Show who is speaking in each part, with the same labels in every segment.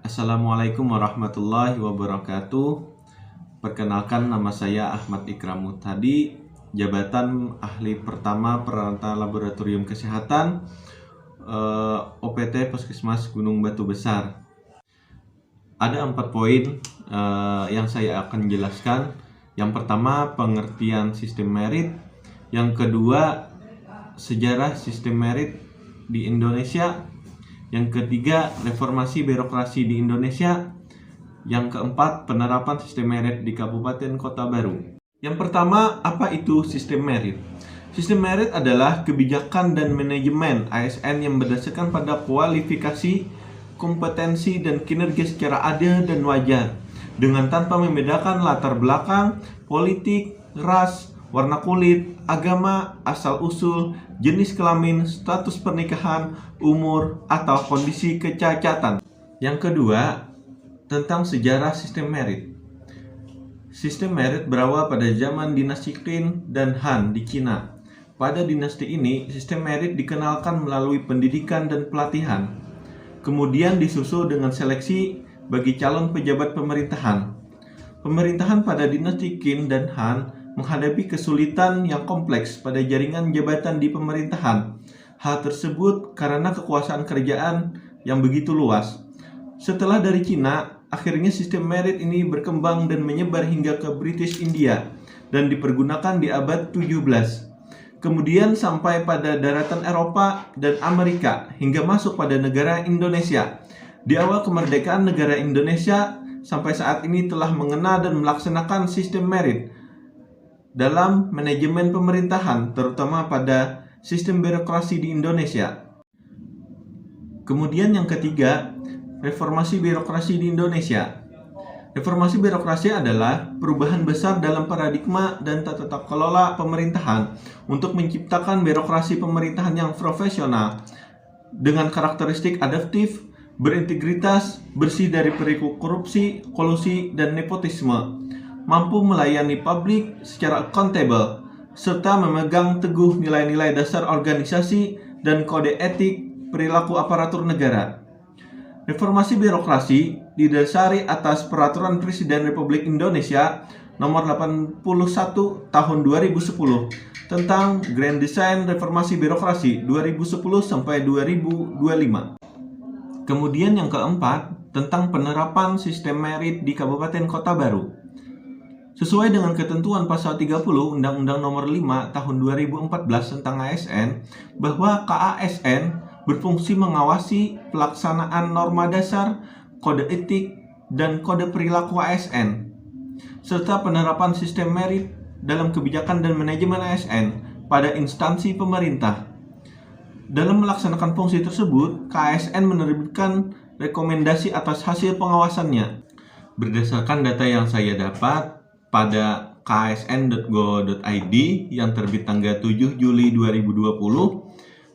Speaker 1: Assalamualaikum warahmatullahi wabarakatuh. Perkenalkan, nama saya Ahmad Ikram Muhtadi, jabatan ahli pertama Peralatan Laboratorium Kesehatan OPT Puskesmas Gunung Batu Besar. Ada 4 poin yang saya akan jelaskan. Yang pertama, pengertian sistem merit. Yang kedua, sejarah sistem merit di Indonesia. Yang ketiga, reformasi birokrasi di Indonesia. Yang keempat, penerapan sistem merit di Kabupaten Kota Baru. Yang pertama, apa itu sistem merit? Sistem merit adalah kebijakan dan manajemen ASN yang berdasarkan pada kualifikasi, kompetensi, dan kinerja secara adil dan wajar, dengan tanpa membedakan latar belakang, politik, ras, warna kulit, agama, asal-usul, jenis kelamin, status pernikahan, umur, atau kondisi kecacatan. Yang kedua, tentang sejarah sistem merit. Sistem merit berawal pada zaman dinasti Qin dan Han di Cina. Pada dinasti ini, sistem merit dikenalkan melalui pendidikan dan pelatihan. Kemudian disusul dengan seleksi bagi calon pejabat pemerintahan. Pemerintahan pada dinasti Qin dan Han menghadapi kesulitan yang kompleks pada jaringan jabatan di pemerintahan. Hal tersebut karena kekuasaan kerajaan yang begitu luas. Setelah dari Cina, akhirnya sistem merit ini berkembang dan menyebar hingga ke British India dan dipergunakan di abad 17. Kemudian sampai pada daratan Eropa dan Amerika hingga masuk pada negara Indonesia. Di awal kemerdekaan negara Indonesia sampai saat ini telah mengenal dan melaksanakan sistem merit dalam manajemen pemerintahan, terutama pada sistem birokrasi di Indonesia. Kemudian yang ketiga, reformasi birokrasi di Indonesia. Reformasi birokrasi adalah perubahan besar dalam paradigma dan tata kelola pemerintahan untuk menciptakan birokrasi pemerintahan yang profesional dengan karakteristik adaptif, berintegritas, bersih dari perilaku korupsi, kolusi, dan nepotisme, mampu melayani publik secara akuntabel, serta memegang teguh nilai-nilai dasar organisasi dan kode etik perilaku aparatur negara. Reformasi birokrasi didasari atas Peraturan Presiden Republik Indonesia Nomor 81 Tahun 2010 tentang Grand Design Reformasi Birokrasi 2010 sampai 2025. Kemudian yang keempat, tentang penerapan sistem merit di Kabupaten Kota Baru. Sesuai dengan ketentuan pasal 30 Undang-Undang Nomor 5 Tahun 2014 tentang ASN, bahwa KASN berfungsi mengawasi pelaksanaan norma dasar, kode etik, dan kode perilaku ASN, serta penerapan sistem merit dalam kebijakan dan manajemen ASN pada instansi pemerintah. Dalam melaksanakan fungsi tersebut, KASN menerbitkan rekomendasi atas hasil pengawasannya. Berdasarkan data yang saya dapat, pada ksn.go.id yang terbit tanggal 7 Juli 2020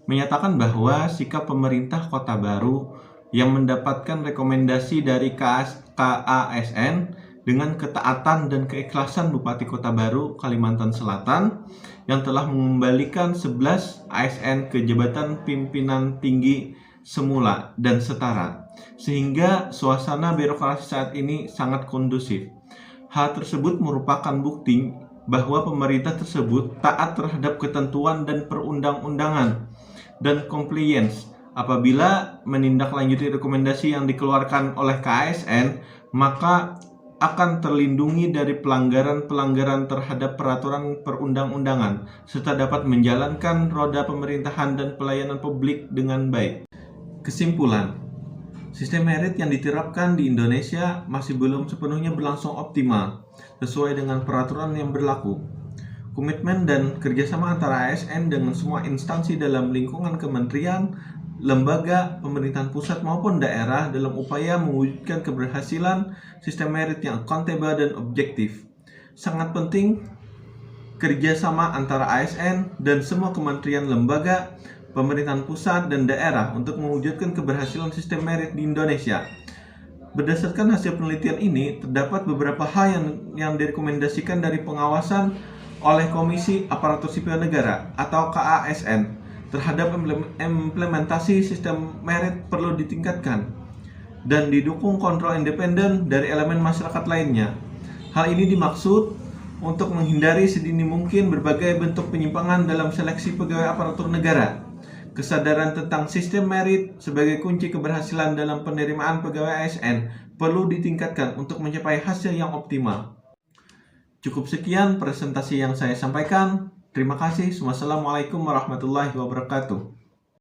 Speaker 1: menyatakan bahwa sikap pemerintah Kota Baru yang mendapatkan rekomendasi dari KASN dengan ketaatan dan keikhlasan Bupati Kota Baru, Kalimantan Selatan yang telah mengembalikan 11 ASN ke jabatan pimpinan tinggi semula dan setara, sehingga suasana birokrasi saat ini sangat kondusif. Hal tersebut merupakan bukti bahwa pemerintah tersebut taat terhadap ketentuan dan perundang-undangan dan compliance. Apabila menindaklanjuti rekomendasi yang dikeluarkan oleh KASN, maka akan terlindungi dari pelanggaran-pelanggaran terhadap peraturan perundang-undangan, serta dapat menjalankan roda pemerintahan dan pelayanan publik dengan baik. Kesimpulan, sistem merit yang diterapkan di Indonesia masih belum sepenuhnya berlangsung optimal sesuai dengan peraturan yang berlaku. Komitmen dan kerjasama antara ASN dengan semua instansi dalam lingkungan kementerian, lembaga, pemerintahan pusat maupun daerah dalam upaya mewujudkan keberhasilan sistem merit yang akuntabel dan objektif. Sangat penting kerjasama antara ASN dan semua kementerian, lembaga, pemerintahan pusat dan daerah untuk mewujudkan keberhasilan sistem merit di Indonesia. Berdasarkan hasil penelitian ini, terdapat beberapa hal yang direkomendasikan dari pengawasan oleh Komisi Aparatur Sipil Negara atau KASN terhadap implementasi sistem merit perlu ditingkatkan. dan didukung kontrol independen dari elemen masyarakat lainnya. Hal ini dimaksud untuk menghindari sedini mungkin berbagai bentuk penyimpangan dalam seleksi pegawai aparatur negara. Kesadaran tentang sistem merit sebagai kunci keberhasilan dalam penerimaan pegawai ASN perlu ditingkatkan untuk mencapai hasil yang optimal. Cukup sekian presentasi yang saya sampaikan. Terima kasih. Wassalamualaikum warahmatullahi wabarakatuh.